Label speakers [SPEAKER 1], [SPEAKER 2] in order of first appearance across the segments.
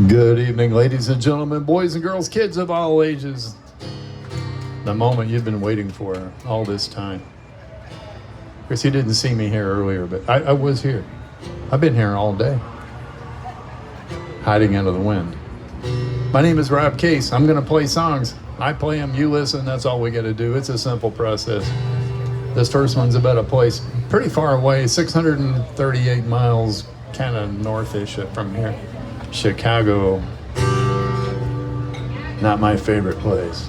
[SPEAKER 1] Good evening, ladies and gentlemen, boys and girls, kids of all ages. The moment you've been waiting for all this time. Of course, you didn't see me here earlier, but I was here. I've been here all day, hiding under the wind. My name is Rob Case. I'm going to play songs. I play them, you listen, that's all we got to do. It's a simple process. This first one's about a place pretty far away, 638 miles, kind of north-ish from here. Chicago, not my favorite place.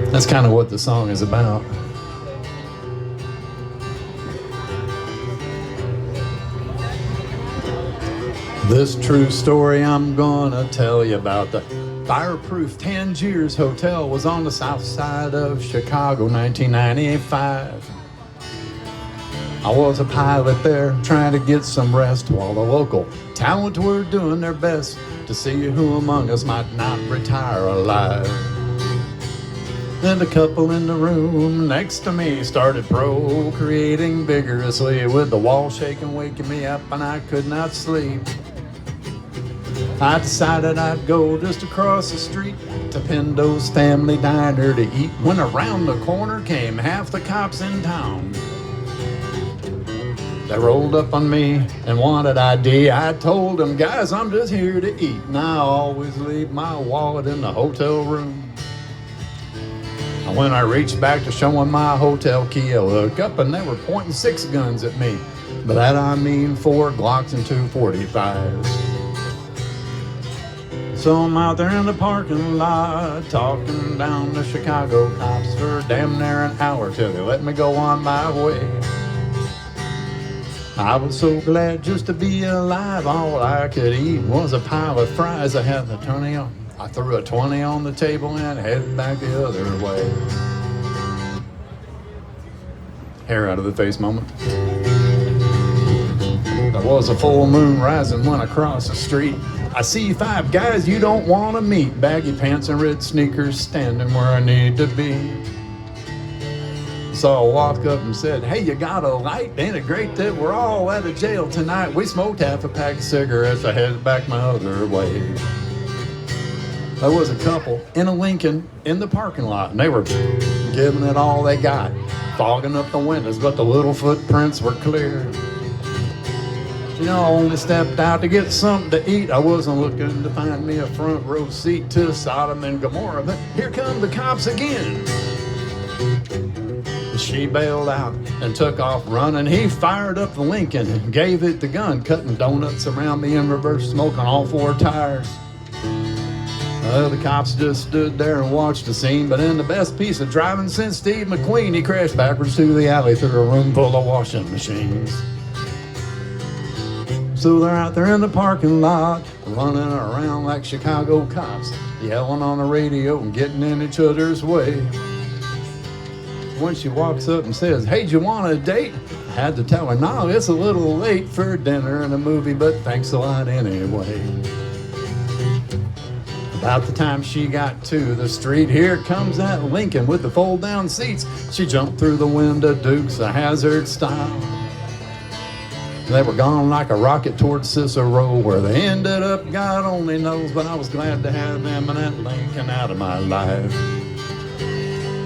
[SPEAKER 1] That's kind of what the song is about. This true story I'm gonna tell you about. The fireproof Tangiers Hotel was on the south side of Chicago, 1995. I was a pilot there, trying to get some rest, while the local talent were doing their best to see who among us might not retire alive. And a couple in the room next to me started procreating vigorously, with the wall shaking, waking me up, and I could not sleep. I decided I'd go just across the street to Pendo's Family Diner to eat, when around the corner came half the cops in town. They rolled up on me and wanted ID. I told them, guys, I'm just here to eat, and I always leave my wallet in the hotel room. And when I reached back to show them my hotel key, I looked up and they were pointing 6 guns at me. By that I mean 4 Glocks and 2 45s. So I'm out there in the parking lot, talking down to Chicago cops for damn near an hour till they let me go on my way. I was so glad just to be alive. All I could eat was a pile of fries. I had the 20 on. I threw a 20 on the table and headed back the other way. Hair out of the face moment. There was a full moon rising when I crossed the street. I see 5 guys you don't want to meet, baggy pants and red sneakers, standing where I need to be. So I walked up and said, hey, you got a light? Ain't it great that we're all out of jail tonight? We smoked half a pack of cigarettes. I headed back my other way. There was a couple in a Lincoln in the parking lot, and they were giving it all they got, fogging up the windows, but the little footprints were clear. You know, I only stepped out to get something to eat. I wasn't looking to find me a front row seat to Sodom and Gomorrah, but here come the cops again. She bailed out and took off running. He fired up the Lincoln and gave it the gun, cutting donuts around me in reverse, smoking all 4 tires. The cops just stood there and watched the scene, but in the best piece of driving since Steve McQueen, he crashed backwards through the alley through a room full of washing machines. So they're out there in the parking lot, running around like Chicago cops, yelling on the radio and getting in each other's way. When she walks up and says, hey, do you want a date? I had to tell her, no, it's a little late for dinner and a movie, but thanks a lot anyway. About the time she got to the street, here comes that Lincoln with the fold-down seats. She jumped through the window, Dukes of Hazzard style. They were gone like a rocket towards Cicero. Where they ended up, God only knows, but I was glad to have them and that Lincoln out of my life.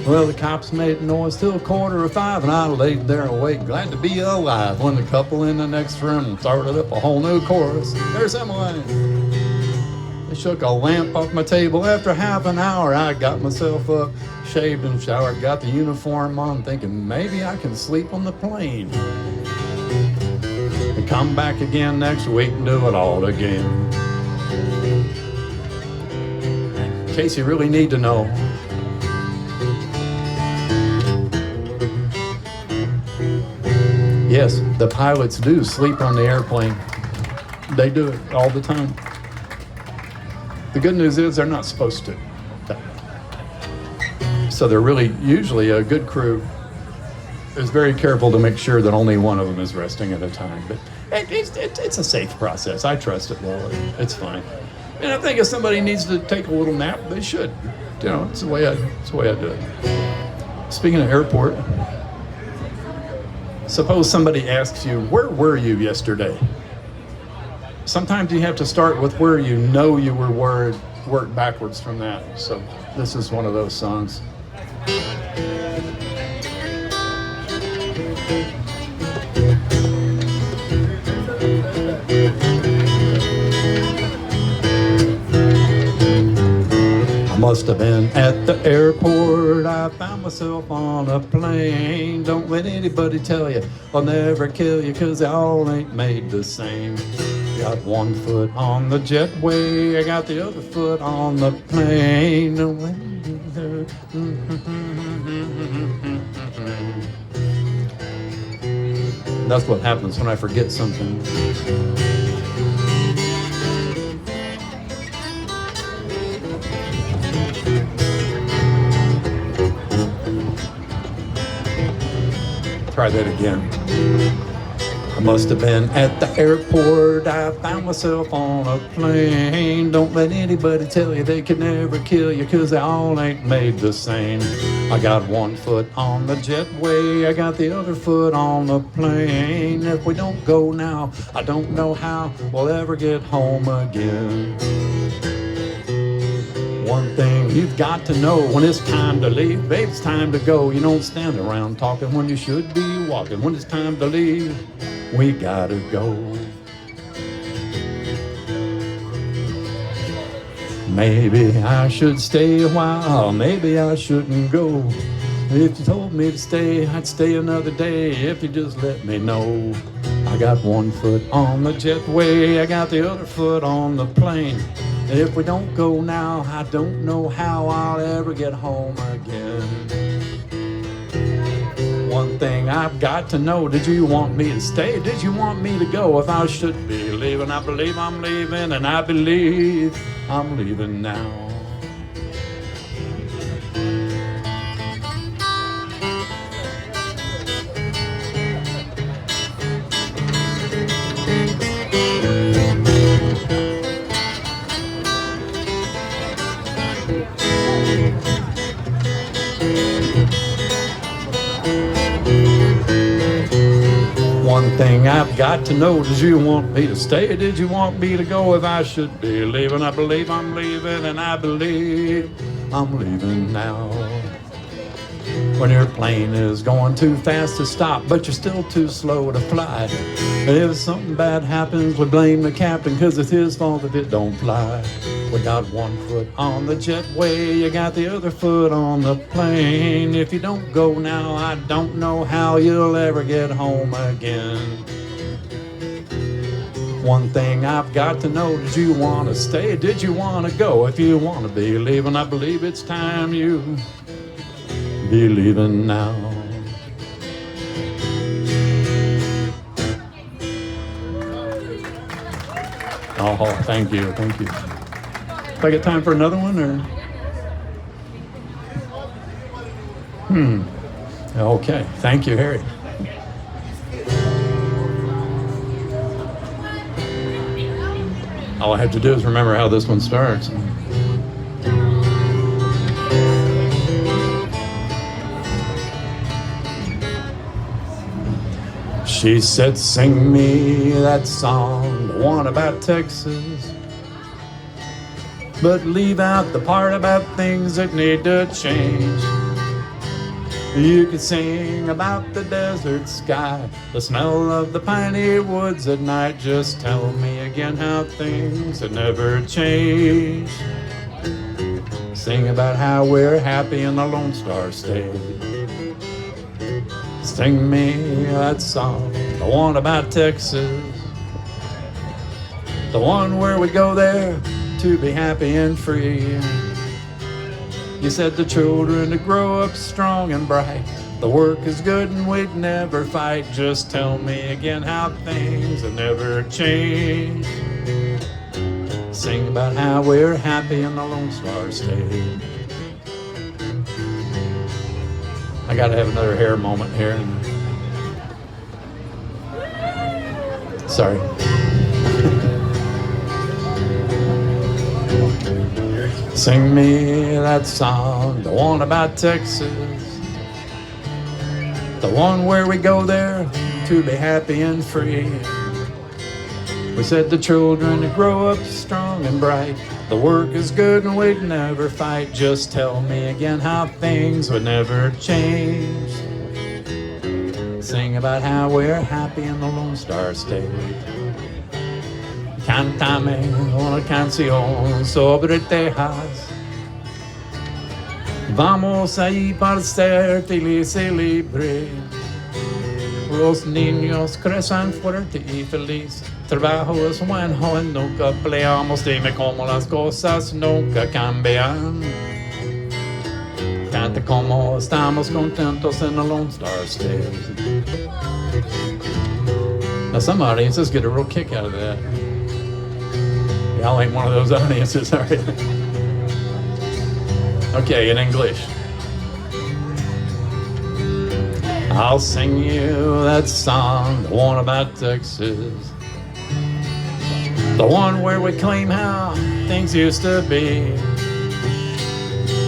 [SPEAKER 1] Well, the cops made noise till 4:45, and I laid there awake, glad to be alive, when the couple in the next room started up a whole new chorus. There's Emily. They shook a lamp off my table. After half an hour, I got myself up, shaved and showered, got the uniform on, thinking maybe I can sleep on the plane. And come back again next week and do it all again. In case you really need to know, yes, the pilots do sleep on the airplane. They do it all the time. The good news is they're not supposed to. So they're really, usually a good crew is very careful to make sure that only one of them is resting at a time. But it's a safe process. I trust it well. It's fine. And I think if somebody needs to take a little nap, they should. You know, it's the way I do it. Speaking of airport, suppose somebody asks you, where were you yesterday? sometimes you have to start with where you know you were, work backwards from that. So this is one of those songs. I must have been at the airport. I found myself on a plane. Don't let anybody tell you I'll never kill you, 'cause they all ain't made the same. Got one foot on the jetway, I got the other foot on the plane. That's what happens when I forget something. Try that again. I must have been at the airport. I found myself on a plane. Don't let anybody tell you they can never kill you, 'cause they all ain't made the same. I got one foot on the jetway, I got the other foot on the plane. If we don't go now, I don't know how we'll ever get home again. One thing you've got to know when it's time to leave, babe, it's time to go. You don't stand around talking when you should be walking. When it's time to leave, we gotta go. Maybe I should stay a while, maybe I shouldn't go. If you told me to stay, I'd stay another day if you just let me know. I got one foot on the jetway, I got the other foot on the plane. If we don't go now, I don't know how I'll ever get home again. One thing I've got to know, did you want me to stay? Did you want me to go? If I should be leaving, I believe I'm leaving, and I believe I'm leaving now. One thing I've got to know, did you want me to stay? Did you want me to go? If I should be leaving, I believe I'm leaving, and I believe I'm leaving now. When your plane is going too fast to stop, but you're still too slow to fly. If something bad happens, we blame the captain, 'cause it's his fault if it don't fly. We got one foot on the jetway, you got the other foot on the plane. If you don't go now, I don't know how you'll ever get home again. One thing I've got to know, did you want to stay? Did you want to go? If you want to be leaving, I believe it's time you be leaving now. Oh, thank you, thank you. Do I get time for another one, or? Okay, thank you, Harry. All I have to do is remember how this one starts. She said, sing me that song, the one about Texas, but leave out the part about things that need to change. You could sing about the desert sky, the smell of the piney woods at night. Just tell me again how things had never changed. Sing about how we're happy in the Lone Star State. Sing me that song, the one about Texas, the one where we go there to be happy and free. You said the children to grow up strong and bright, the work is good and we'd never fight. Just tell me again how things have never changed. Sing about how we're happy in the Lone Star State. I gotta have another hair moment here. Sorry. Sing me that song, the one about Texas, the one where we go there to be happy and free. We said the children would grow up strong and bright. The work is good and we'd never fight. Just tell me again how things would never change. Sing about how we're happy in the Lone Star State. Cántame una canción sobre Texas. Vamos ahí para ser felices y libres. Los niños crecen fuerte y feliz. Trabajo es bueno y nunca peleamos. Dime cómo las cosas nunca cambian. Canta como estamos contentos in the Lone Star State. Now some audiences get a real kick out of that. Y'all ain't one of those audiences, are you? Okay, in English. I'll sing you that song, the one about Texas. The one where we claim how things used to be.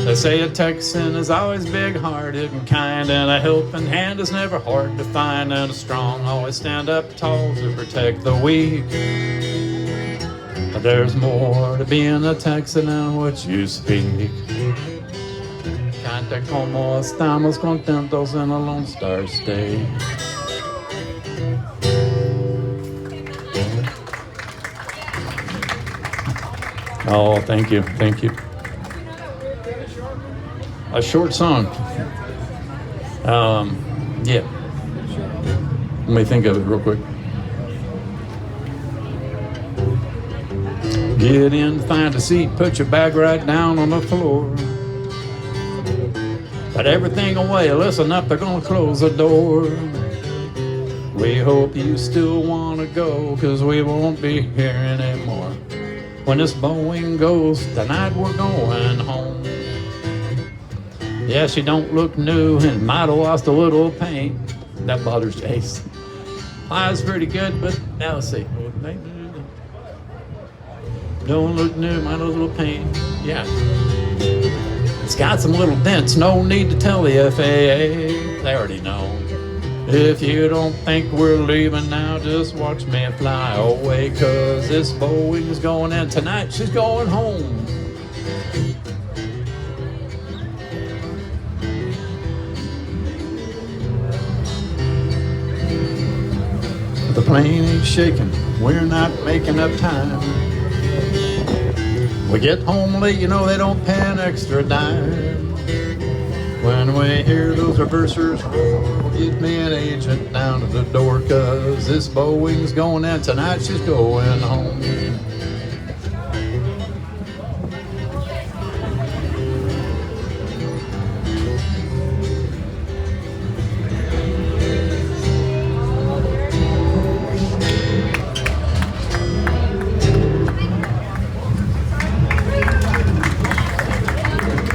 [SPEAKER 1] They say a Texan is always big-hearted and kind, and a helping hand is never hard to find, and a strong always stand up tall to protect the weak. But there's more to being a Texan than what you speak. Canta como estamos contentos in a Lone Star State. Oh, thank you, thank you. A short song. Yeah. Let me think of it real quick. Get in, find a seat, put your bag right down on the floor. Put everything away, listen up, they're gonna close the door. We hope you still wanna go, 'cause we won't be here anymore. When this Boeing goes, tonight we're going home. Yeah, she don't look new and might have lost a little paint. That bothers Jace. Fly's pretty good, but now let's see. Don't look new, might have a little paint. Yeah. It's got some little dents, no need to tell the FAA. They already know. If you don't think we're leaving now, just watch me fly away, 'cause this Boeing's going in tonight, she's going home. The plane ain't shaking, we're not making up time. We get home late, you know they don't pay an extra dime. When we hear those reversers roll, get me an agent down to the door, 'cause this Boeing's going in tonight, she's going home.